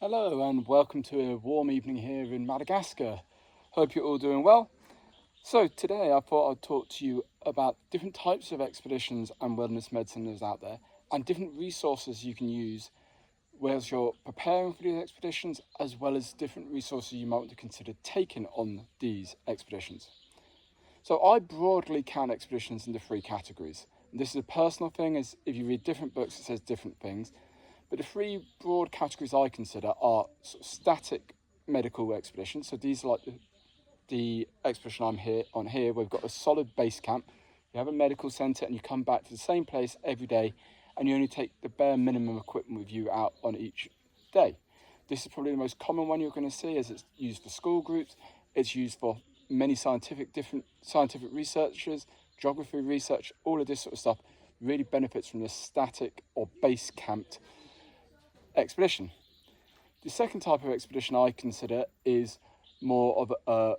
Hello and welcome to a warm evening here in Madagascar. Hope you're all doing well. So today I thought I'd talk to you about different types of expeditions and wilderness medicine that's out there and different resources you can use whilst you're preparing for these expeditions, as well as different resources you might want to consider taking on these expeditions. So I broadly count expeditions into three categories. And this is a personal thing, as if you read different books it says different things. But the three broad categories I consider are sort of static medical expeditions. So these are like the expedition I'm here on here, where we've got a solid base camp. You have a medical centre and you come back to the same place every day, and you only take the bare minimum equipment with you out on each day. This is probably the most common one you're going to see, as it's used for school groups. It's used for many different scientific researchers, geography research, all of this sort of stuff really benefits from the static or base camped expedition. The second type of expedition I consider is more of a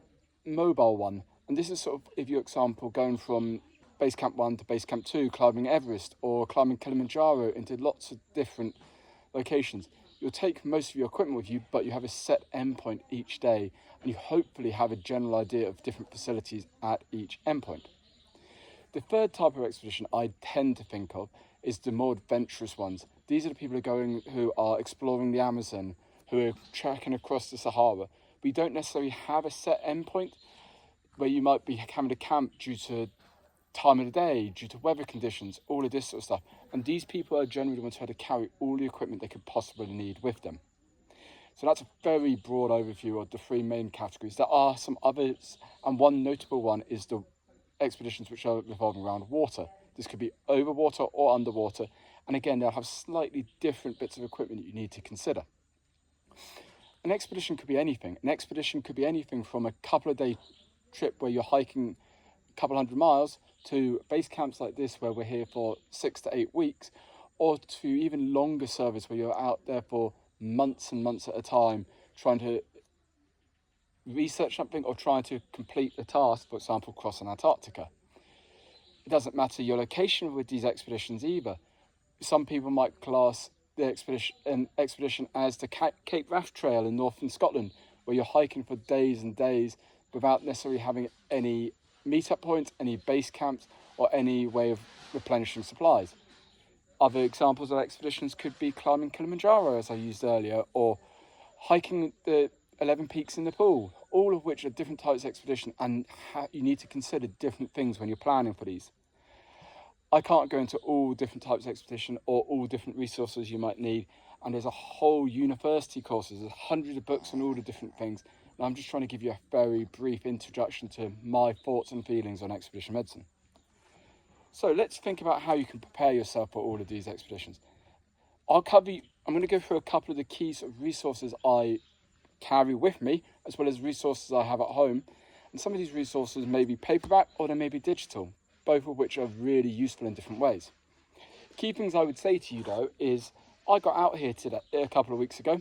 mobile one, and this is sort of, if you example, going from base camp 1 to base camp 2, climbing Everest or climbing Kilimanjaro into lots of different locations. You'll take most of your equipment with you, but you have a set endpoint each day, and you hopefully have a general idea of different facilities at each endpoint. The third type of expedition I tend to think of is the more adventurous ones. These are the people who are exploring the Amazon, who are trekking across the Sahara. We don't necessarily have a set endpoint where you might be having to camp due to time of the day, due to weather conditions, all of this sort of stuff. And these people are generally the ones who have to carry all the equipment they could possibly need with them. So that's a very broad overview of the three main categories. There are some others, and one notable one is the expeditions which are revolving around water. This could be over water or underwater, and again they'll have slightly different bits of equipment you need to consider. An expedition could be anything. An expedition could be anything from a couple of day trip where you're hiking a couple hundred miles to base camps like this where we're here for 6 to 8 weeks, or to even longer service where you're out there for months and months at a time trying to research something or trying to complete a task, for example crossing Antarctica. It doesn't matter your location with these expeditions either. Some people might class the expedition as the Cape Wrath Trail in northern Scotland, where you're hiking for days and days without necessarily having any meet-up points, any base camps, or any way of replenishing supplies. Other examples of expeditions could be climbing Kilimanjaro, as I used earlier, or hiking the 11 peaks in Nepal, all of which are different types of expedition, and you need to consider different things when you're planning for these. I can't go into all different types of expedition or all different resources you might need, and there's a whole university courses, there's hundreds of books on all the different things, and I'm just trying to give you a very brief introduction to my thoughts and feelings on expedition medicine. So let's think about how you can prepare yourself for all of these expeditions. I'm going to go through a couple of the key sort of resources I carry with me, as well as resources I have at home, and some of these resources may be paperback or they may be digital, both of which are really useful in different ways. Key things I would say to you though is I got out here today a couple of weeks ago,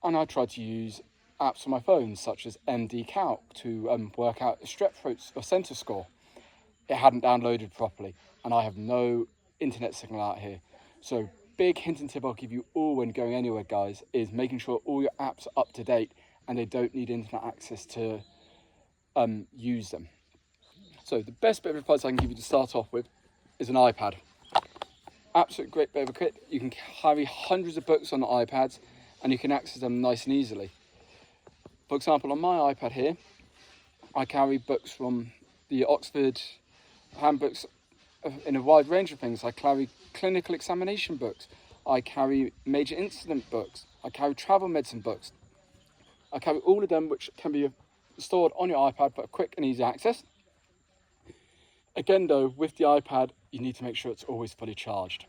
and I tried to use apps on my phone such as MD Calc to work out a strep throat or centre score. It hadn't downloaded properly, and I have no internet signal out here. So big hint and tip I'll give you all when going anywhere, guys, is making sure all your apps are up to date and they don't need internet access to use them. So the best bit of advice I can give you to start off with is an iPad. Absolute great bit of a kit. You can carry hundreds of books on the iPads and you can access them nice and easily. For example, on my iPad here, I carry books from the Oxford handbooks in a wide range of things. I carry clinical examination books, I carry major incident books, I carry travel medicine books. I carry all of them which can be stored on your iPad for quick and easy access. Again though, with the iPad, you need to make sure it's always fully charged.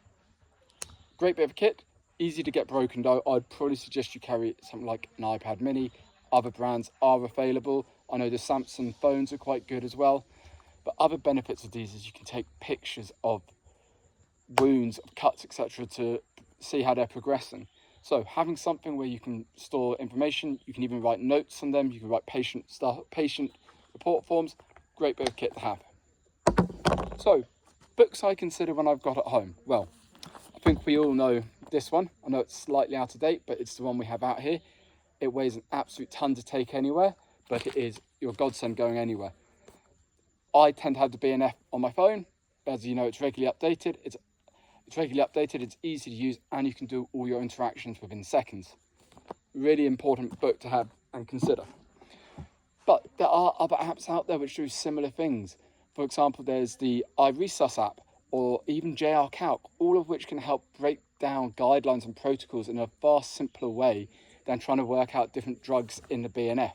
Great bit of a kit, easy to get broken though. I'd probably suggest you carry something like an iPad mini. Other brands are available. I know the Samsung phones are quite good as well. But other benefits of these is you can take pictures of wounds, of cuts, etc. to see how they're progressing. So having something where you can store information, you can even write notes on them, you can write patient report forms, great bit of kit to have. So, books I consider when I've got at home. Well, I think we all know this one. I know it's slightly out of date, but it's the one we have out here. It weighs an absolute ton to take anywhere, but it is your godsend going anywhere. I tend to have the BNF on my phone. As you know, it's regularly updated. It's easy to use, and you can do all your interactions within seconds. Really important book to have and consider. But there are other apps out there which do similar things. For example, there's the iResus app, or even JRCalc, all of which can help break down guidelines and protocols in a far simpler way than trying to work out different drugs in the BNF.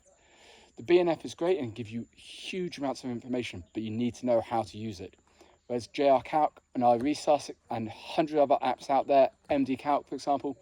The BNF is great and gives you huge amounts of information, but you need to know how to use it. Whereas JRCalc and iResus and 100 other apps out there, MDCalc for example,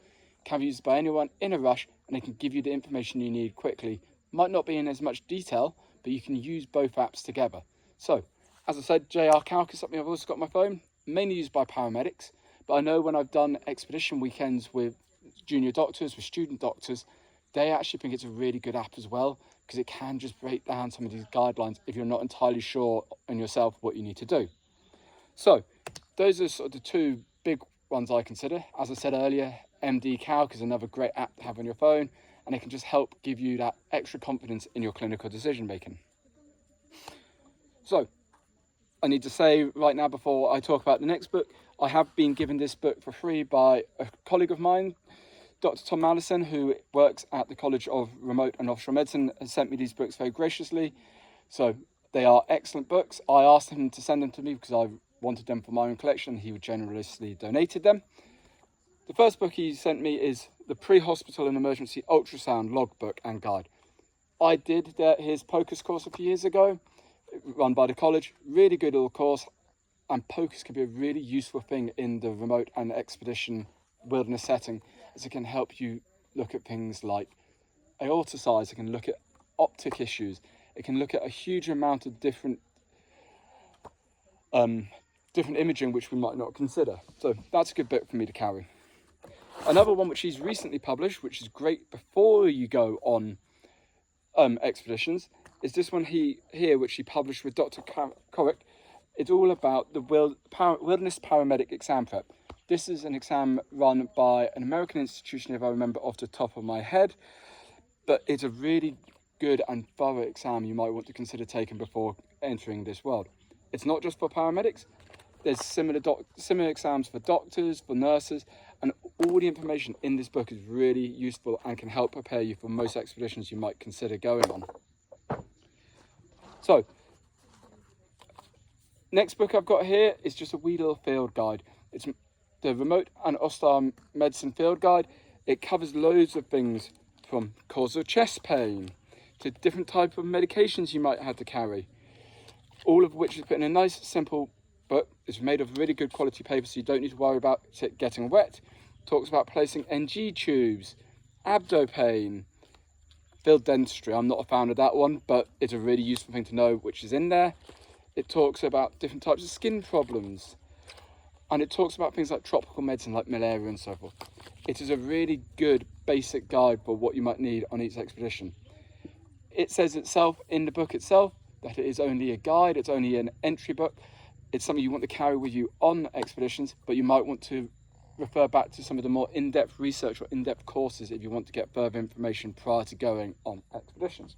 can be used by anyone in a rush, and they can give you the information you need quickly. Might not be in as much detail, but you can use both apps together. So, as I said, JRCalc is something I've also got on my phone, mainly used by paramedics, but I know when I've done expedition weekends with junior doctors, with student doctors, they actually think it's a really good app as well, because it can just break down some of these guidelines if you're not entirely sure in yourself what you need to do. So, those are sort of the two big ones I consider. As I said earlier, MDCalc is another great app to have on your phone, and it can just help give you that extra confidence in your clinical decision making. So, I need to say right now before I talk about the next book, I have been given this book for free by a colleague of mine, Dr. Tom Madison, who works at the College of Remote and Offshore Medicine, has sent me these books very graciously. So they are excellent books. I asked him to send them to me because I wanted them for my own collection. He generously donated them. The first book he sent me is the Pre-Hospital and Emergency Ultrasound Logbook and Guide. I did his POCUS course a few years ago, run by the college. Really good little course, and POCUS can be a really useful thing in the remote and expedition wilderness setting, as it can help you look at things like aorta size. It can look at optic issues. It can look at a huge amount of different imaging which we might not consider. So that's a good book for me to carry. Another one which he's recently published, which is great before you go on expeditions, is this one here, which he published with Dr. Corrick. It's all about the Wilderness Paramedic Exam Prep. This is an exam run by an American institution, if I remember off the top of my head, but it's a really good and thorough exam you might want to consider taking before entering this world. It's not just for paramedics. There's similar exams for doctors, for nurses, and all the information in this book is really useful and can help prepare you for most expeditions you might consider going on. So, next book I've got here is just a wee little field guide. It's the Remote and Offshore Medicine Field Guide. It covers loads of things, from cause of chest pain to different type of medications you might have to carry, all of which is put in a nice simple book. It's made of really good quality paper, so you don't need to worry about it getting wet. Talks about placing NG tubes, abdo pain, field dentistry. I'm not a fan of that one, but it's a really useful thing to know which is in there. It talks about different types of skin problems, and it talks about things like tropical medicine like malaria and so forth. It is a really good basic guide for what you might need on each expedition. It says itself in the book itself that it is only a guide, it's only an entry book. It's something you want to carry with you on expeditions, but you might want to refer back to some of the more in-depth research or in-depth courses if you want to get further information prior to going on expeditions.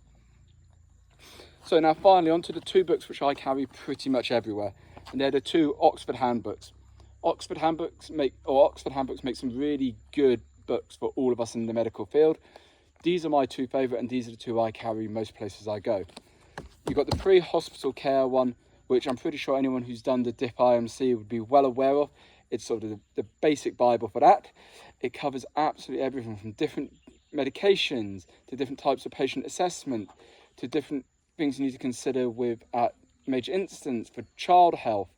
So now finally on to the two books which I carry pretty much everywhere, and they're the two Oxford handbooks. Oxford handbooks make some really good books for all of us in the medical field. These are my two favourite, and these are the two I carry most places I go. You've got the pre-hospital care one, which I'm pretty sure anyone who's done the DIP IMC would be well aware of. It's sort of the basic Bible for that. It covers absolutely everything from different medications to different types of patient assessment to different things you need to consider with major incidents, for child health,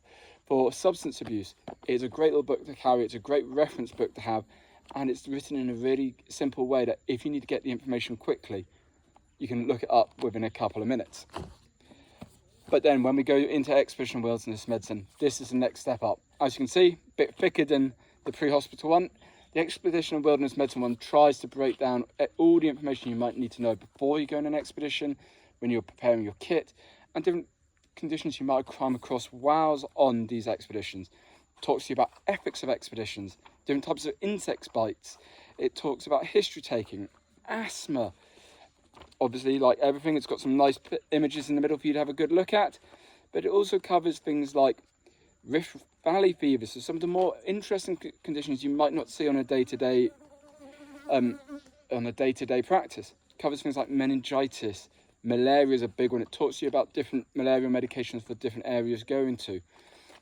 for substance abuse. It's a great little book to carry. It's a great reference book to have, and it's written in a really simple way that if you need to get the information quickly, you can look it up within a couple of minutes. But then when we go into expedition wilderness medicine, this is the next step up. As you can see, a bit thicker than the pre-hospital one. The expedition and wilderness medicine one tries to break down all the information you might need to know before you go on an expedition, when you're preparing your kit, and different conditions you might come across whilst on these expeditions. talks to you about ethics of expeditions, different types of insect bites. It talks about history taking, asthma. Obviously, like everything, it's got some nice images in the middle for you to have a good look at. But it also covers things like Rift Valley fever, so some of the more interesting conditions you might not see on a day-to-day practice. It covers things like meningitis. Malaria is a big one. It talks to you about different malaria medications for different areas going to. It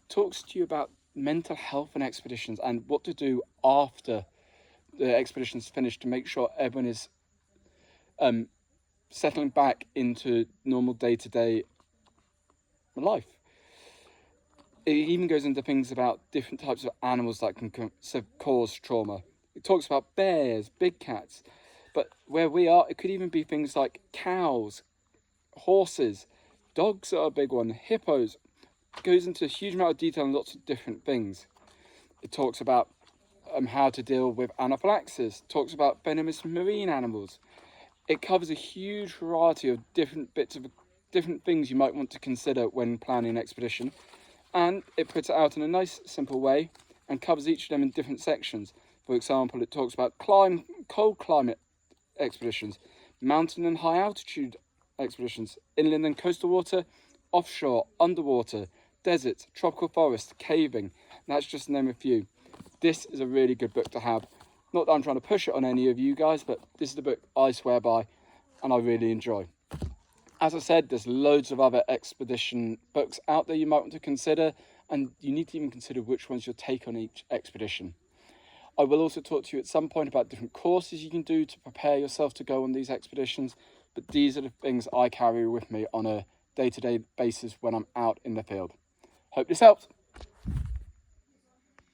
talks to you about mental health and expeditions and what to do after the expedition's finished to make sure everyone is settling back into normal day-to-day life. It even goes into things about different types of animals that can cause trauma. It talks about bears, big cats, but where we are, it could even be things like cows, horses, dogs are a big one, hippos. It goes into a huge amount of detail on lots of different things. It talks about how to deal with anaphylaxis, talks about venomous marine animals. It covers a huge variety of different bits of different things you might want to consider when planning an expedition, and it puts it out in a nice simple way and covers each of them in different sections. For example, it talks about cold climate expeditions, mountain and high altitude expeditions, inland and coastal water, offshore, underwater, deserts, tropical forest, caving. That's just to name a few. This is a really good book to have. Not that I'm trying to push it on any of you guys, but this is the book I swear by and I really enjoy. As I said, there's loads of other expedition books out there you might want to consider, and you need to even consider which one's your take on each expedition. I will also talk to you at some point about different courses you can do to prepare yourself to go on these expeditions, but these are the things I carry with me on a day-to-day basis when I'm out in the field. Hope this helped.